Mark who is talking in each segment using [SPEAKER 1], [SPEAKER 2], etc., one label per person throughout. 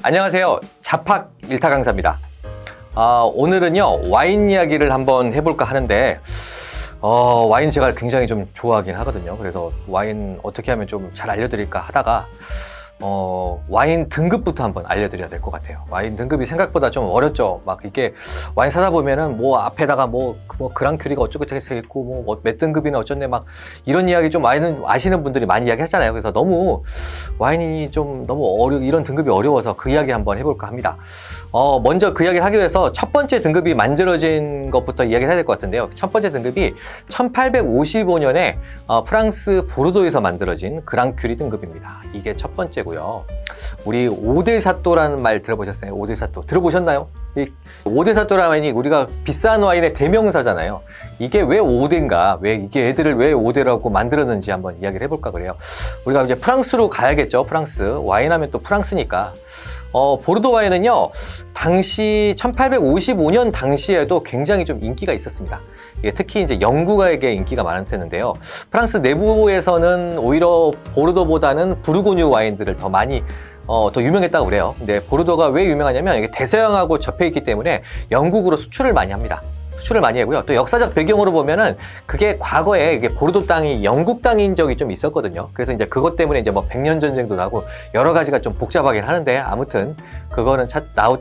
[SPEAKER 1] 안녕하세요. 자팍 일타 강사입니다. 오늘은요 와인 이야기를 한번 해볼까 하는데 와인 제가 굉장히 좀 좋아하긴 하거든요. 그래서 와인 어떻게 하면 좀 잘 알려드릴까 하다가 와인 등급부터 한번 알려드려야 될 것 같아요. 와인 등급이 생각보다 좀 어렵죠. 막 이게 와인 사다 보면은 뭐 앞에다가 뭐 그랑큐리가 어쩌고 저쩌고 있고 뭐 몇 등급이나 어쩌네 막 이런 이야기 좀 와인은 아시는 분들이 많이 이야기 하잖아요. 그래서 너무 와인이 좀 너무 이런 등급이 어려워서 그 이야기 한번 해볼까 합니다. 먼저 그 이야기를 하기 위해서 첫 번째 등급이 만들어진 것부터 이야기를 해야 될 것 같은데요. 첫 번째 등급이 1855년에 프랑스 보르도에서 만들어진 그랑큐리 등급입니다. 이게 첫 번째고요. 우리 오데샤또라는 말 들어보셨어요? 오데샤또 들어보셨나요? 이 오데샤또라는 와인이 우리가 비싼 와인의 대명사잖아요. 이게 왜 오데인가? 왜 이게 애들을 왜 오데라고 만들었는지 한번 이야기를 해볼까 그래요. 우리가 이제 프랑스로 가야겠죠. 프랑스 와인 하면 또 프랑스니까. 보르도 와인은요 당시 1855년 당시에도 굉장히 좀 인기가 있었습니다. 특히 이제 영국에게 인기가 많았는데요. 프랑스 내부에서는 오히려 보르도보다는 부르고뉴 와인들을 더 많이 더 유명했다고 그래요. 근데 보르도가 왜 유명하냐면 이게 대서양하고 접해 있기 때문에 영국으로 수출을 많이 합니다. 수출을 많이 하고요. 또 역사적 배경으로 보면은 그게 과거에 이게 보르도 땅이 영국 땅인 적이 좀 있었거든요. 그래서 이제 그것 때문에 이제 뭐 백년 전쟁도 나고 여러 가지가 좀 복잡하긴 하는데 아무튼 그거는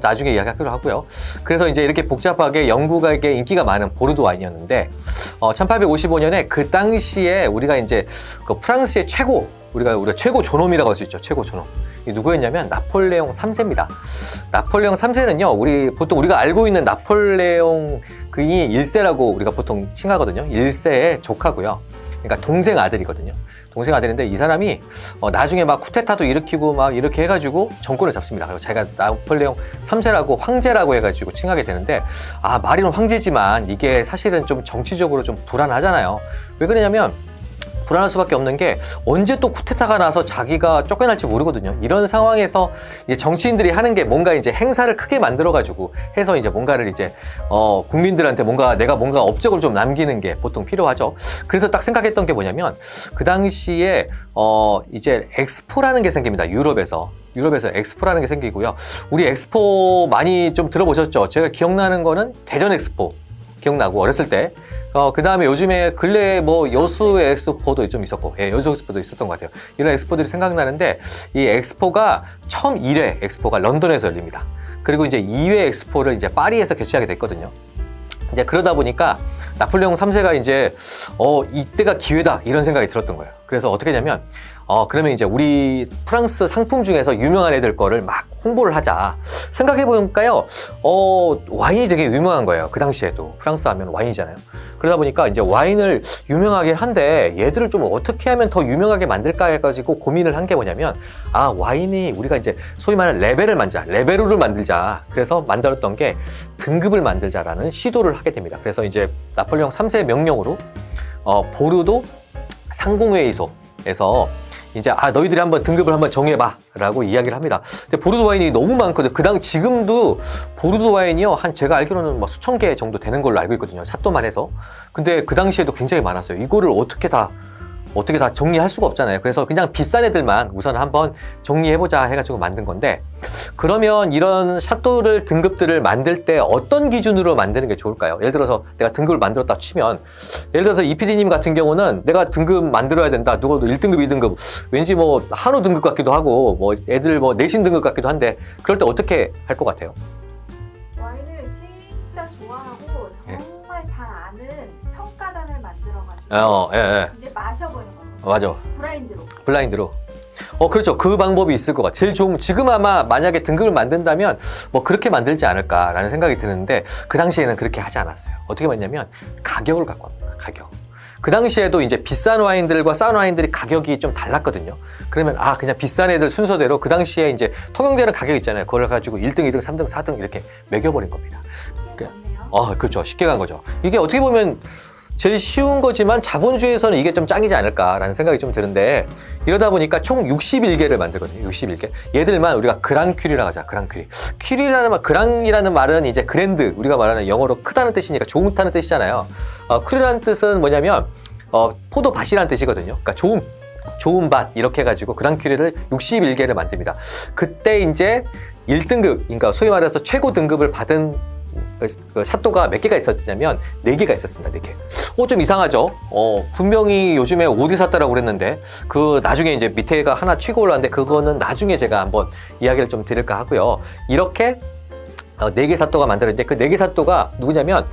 [SPEAKER 1] 나중에 이야기하기로 하고요. 그래서 이제 이렇게 복잡하게 영국에게 인기가 많은 보르도 와인이었는데 1855년에 그 당시에 우리가 이제 그 프랑스의 우리가 최고 존엄이라고 할 수 있죠. 최고 존엄. 이 누구였냐면 나폴레옹 3세입니다. 나폴레옹 3세는요, 보통 우리가 알고 있는 나폴레옹 그이 1세라고 우리가 보통 칭하거든요. 1세의 조카고요. 그러니까 동생 아들이거든요. 동생 아들인데 이 사람이 나중에 막 쿠데타도 일으키고 막 이렇게 해가지고 정권을 잡습니다. 그리고 자기가 나폴레옹 3세라고 황제라고 해가지고 칭하게 되는데 말이는 황제지만 이게 사실은 좀 정치적으로 좀 불안하잖아요. 왜 그러냐면 불안할 수밖에 없는 게 언제 또 쿠데타가 나서 자기가 쫓겨날지 모르거든요. 이런 상황에서 이제 정치인들이 하는 게 뭔가 이제 행사를 크게 만들어가지고 해서 이제 뭔가를 이제 국민들한테 내가 뭔가 업적을 좀 남기는 게 보통 필요하죠. 그래서 딱 생각했던 게 뭐냐면 그 당시에 이제 엑스포라는 게 생깁니다. 유럽에서 엑스포라는 게 생기고요. 우리 엑스포 많이 좀 들어보셨죠? 제가 기억나는 거는 대전 엑스포 기억나고 어렸을 때. 그 다음에 요즘에 근래에 여수 엑스포도 좀 있었고, 여수 엑스포도 있었던 것 같아요. 이런 엑스포들이 생각나는데, 이 엑스포가 처음 1회 엑스포가 런던에서 열립니다. 그리고 이제 2회 엑스포를 이제 파리에서 개최하게 됐거든요. 이제 그러다 보니까 나폴레옹 3세가 이제, 이때가 기회다, 이런 생각이 들었던 거예요. 그래서 어떻게 했냐면, 그러면 이제 우리 프랑스 상품 중에서 유명한 애들 거를 막 홍보를 하자. 생각해보니까요, 와인이 되게 유명한 거예요. 그 당시에도. 프랑스 하면 와인이잖아요. 그러다 보니까 이제 와인을 유명하긴 한데 얘들을 좀 어떻게 하면 더 유명하게 만들까 해가지고 고민을 한 게 뭐냐면, 와인이 우리가 이제 소위 말하는 레벨을 만들자. 그래서 만들었던 게 등급을 만들자라는 시도를 하게 됩니다. 그래서 이제 나폴레옹 3세의 명령으로, 보르도 상공회의소에서 이제 너희들이 한번 등급을 한번 정해봐 라고 이야기를 합니다. 근데 보르도 와인이 너무 많거든요. 지금도 보르도 와인이요 제가 알기로는 수천 개 정도 되는 걸로 알고 있거든요. 샷도만 해서. 근데 그 당시에도 굉장히 많았어요. 이거를 어떻게 다 정리할 수가 없잖아요. 그래서 그냥 비싼 애들만 우선 한번 정리해보자 해가지고 만든 건데, 그러면 이런 샤또를 등급들을 만들 때 어떤 기준으로 만드는 게 좋을까요? 예를 들어서 내가 등급을 만들었다 치면, 예를 들어서 이 PD님 같은 경우는 내가 등급 만들어야 된다. 누구도 1등급, 2등급, 왠지 한우 등급 같기도 하고, 애들 내신 등급 같기도 한데, 그럴 때 어떻게 할 것 같아요?
[SPEAKER 2] 와인을 진짜 좋아하고 정말 잘 아는 평가단을 만들어가지고 이제 마셔보는 거죠.
[SPEAKER 1] 맞아. 블라인드로. 그렇죠. 그 방법이 있을 것 같아요. 제일 좋은, 지금 아마 만약에 등급을 만든다면 그렇게 만들지 않을까라는 생각이 드는데, 그 당시에는 그렇게 하지 않았어요. 어떻게 했냐면 가격을 갖고 합니다. 가격. 그 당시에도 이제 비싼 와인들과 싼 와인들이 가격이 좀 달랐거든요. 그러면 그냥 비싼 애들 순서대로 그 당시에 이제 통용되는 가격 있잖아요. 그걸 가지고 1등, 2등, 3등, 4등 이렇게 매겨버린 겁니다. 그렇죠. 쉽게 간 거죠. 이게 어떻게 보면 제일 쉬운 거지만 자본주의에서는 이게 좀 짱이지 않을까라는 생각이 좀 드는데, 이러다 보니까 총 61개를 만들거든요. 61개. 얘들만 우리가 그랑큐리라고 하자. 그랑큐리. 그랑이라는 말은 이제 그랜드, 우리가 말하는 영어로 크다는 뜻이니까 좋다는 뜻이잖아요. 큐리라는 뜻은 뭐냐면 포도밭이라는 뜻이거든요. 그러니까 좋은 밭 이렇게 해가지고 그랑큐리를 61개를 만듭니다. 그때 이제 1등급, 그러니까 소위 말해서 최고 등급을 받은 그 샷도가 몇 개가 있었냐면 4개가 있었습니다. 4개. 좀 이상하죠? 분명히 요즘에 5D 샀다라고 그랬는데 그 나중에 이제 밑에가 하나 치고 올라왔는데 그거는 나중에 제가 한번 이야기를 좀 드릴까 하고요. 이렇게 4개 샷도가 만들어졌는데 그 4개 샷도가 누구냐면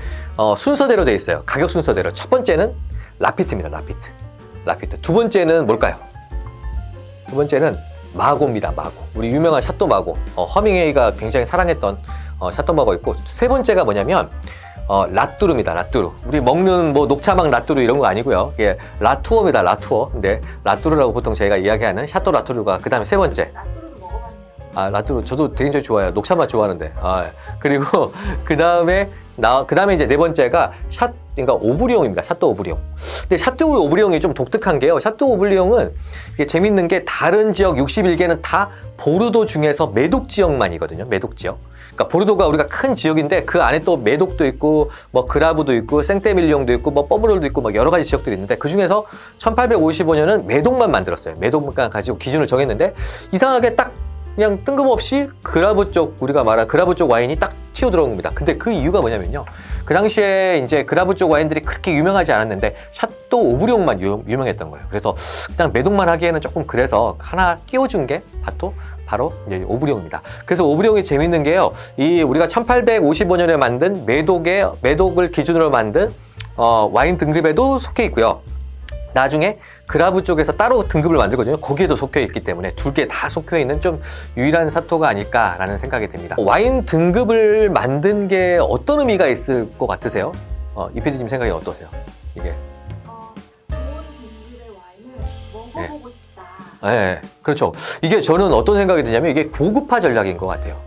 [SPEAKER 1] 순서대로 되어 있어요. 가격 순서대로. 첫 번째는 라피트입니다. 라피트. 두 번째는 뭘까요? 두 번째는 마고입니다. 마고. 우리 유명한 샷도 마고. 허밍웨이가 굉장히 사랑했던 샷도 마고 있고, 세 번째가 뭐냐면 라뚜루입니다. 라뚜루. 우리 먹는 뭐 녹차막 라뚜루 이런 거 아니고요. 이게 라투어입니다. 라투어. 근데 라뚜루라고 보통 저희가 이야기하는 샷도 라뚜루가 그 다음에 세 번째.
[SPEAKER 2] 라뚜루도 먹어봤네요.
[SPEAKER 1] 라뚜루 저도 굉장히 좋아해요. 녹차 맛 좋아하는데. 그리고 그 다음에 이제 네 번째가 그러니까 오브리옹입니다. 샷도 오브리옹. 근데 샷도 오브리옹이 좀 독특한 게요. 샷도 오브리옹은 이게 재밌는 게 다른 지역 61개는 다 보르도 중에서 메독 지역만이거든요. 메독 지역. 그러니까 보르도가 우리가 큰 지역인데 그 안에 또 메독도 있고 뭐 그라브도 있고 생떼밀리옹도 있고 뭐 뻐브롤도 있고 뭐 여러 가지 지역들이 있는데 그 중에서 1855년은 메독만 만들었어요. 메독만 가지고 기준을 정했는데 이상하게 딱 그냥 뜬금없이 그라브 쪽, 우리가 말한 그라브 쪽 와인이 딱 튀어 들어온 겁니다. 근데 그 이유가 뭐냐면요. 그 당시에 이제 그라브 쪽 와인들이 그렇게 유명하지 않았는데 샷도 오브리옹만 유명했던 거예요. 그래서 그냥 매독만 하기에는 조금 그래서 하나 끼워준 게 바로 이제 오브리옹입니다. 그래서 오브리옹이 재밌는 게요. 이 우리가 1855년에 만든 메독을 기준으로 만든 와인 등급에도 속해 있고요. 나중에 그라브 쪽에서 따로 등급을 만들거든요. 거기에도 속해 있기 때문에 두 개 다 속해 있는 좀 유일한 샤토가 아닐까라는 생각이 듭니다. 와인 등급을 만든 게 어떤 의미가 있을 것 같으세요? 이 PD님 생각이 어떠세요? 이게?
[SPEAKER 2] 좋은 등급의 와인을 먹어보고 싶다.
[SPEAKER 1] 네, 그렇죠. 이게 저는 어떤 생각이 드냐면 이게 고급화 전략인 것 같아요.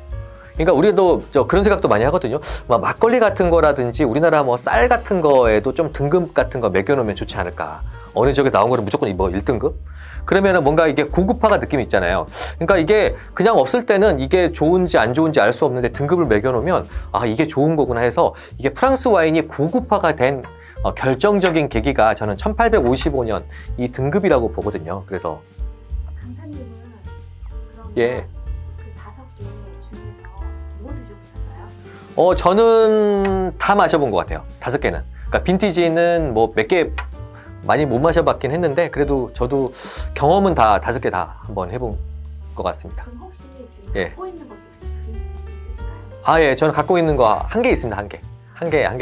[SPEAKER 1] 그러니까 우리도 그런 생각도 많이 하거든요. 막걸리 같은 거라든지 우리나라 뭐 쌀 같은 거에도 좀 등급 같은 거 매겨놓으면 좋지 않을까. 어느 지역에 나온 거는 무조건 뭐 1등급? 그러면은 뭔가 이게 고급화가 느낌이 있잖아요. 그러니까 이게 그냥 없을 때는 이게 좋은지 안 좋은지 알 수 없는데 등급을 매겨놓으면 이게 좋은 거구나 해서 이게 프랑스 와인이 고급화가 된 결정적인 계기가 저는 1855년 이 등급이라고 보거든요. 그래서
[SPEAKER 2] 강사님은 그럼
[SPEAKER 1] 예.
[SPEAKER 2] 그 5개 중에서 뭐 드셔보셨어요?
[SPEAKER 1] 저는 다 마셔본 것 같아요. 5개는. 그러니까 빈티지는 뭐 몇 개 많이 못 마셔봤긴 했는데 그래도 저도 경험은 다 5개 다 한번 해본 것 같습니다.
[SPEAKER 2] 그럼 혹시 지금
[SPEAKER 1] 예.
[SPEAKER 2] 갖고 있는 것도 있으신가요?
[SPEAKER 1] 예, 저는 갖고 있는 거 한 개 있습니다. 한 개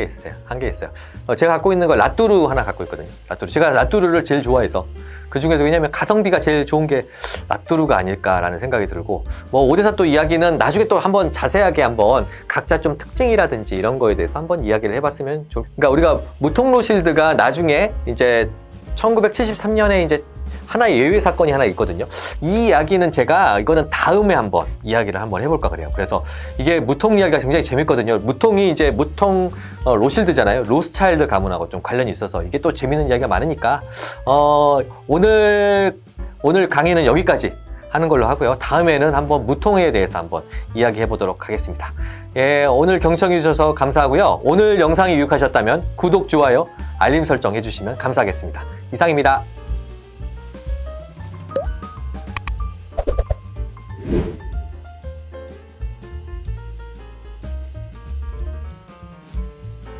[SPEAKER 1] 있어요. 한 개 있어요. 제가 갖고 있는 거 라뚜루 하나 갖고 있거든요. 라뚜루. 제가 라뚜루를 제일 좋아해서 그 중에서 왜냐면 가성비가 제일 좋은 게 라뚜루가 아닐까라는 생각이 들고 뭐 오데사또 이야기는 나중에 또 한번 자세하게 한번 각자 좀 특징이라든지 이런 거에 대해서 한번 이야기를 해봤으면 그러니까 우리가 무통로실드가 나중에 이제 1973년에 이제 하나의 예외 사건이 하나 있거든요. 이 이야기는 이거는 다음에 한번 이야기를 한번 해볼까 그래요. 그래서 이게 무통 이야기가 굉장히 재밌거든요. 무통이 이제 무통 로실드잖아요. 로스차일드 가문하고 좀 관련이 있어서 이게 또 재밌는 이야기가 많으니까 오늘 강의는 여기까지 하는 걸로 하고요. 다음에는 한번 무통에 대해서 한번 이야기해 보도록 하겠습니다. 예, 오늘 경청해 주셔서 감사하고요. 오늘 영상이 유익하셨다면 구독, 좋아요, 알림 설정 해주시면 감사하겠습니다. 이상입니다.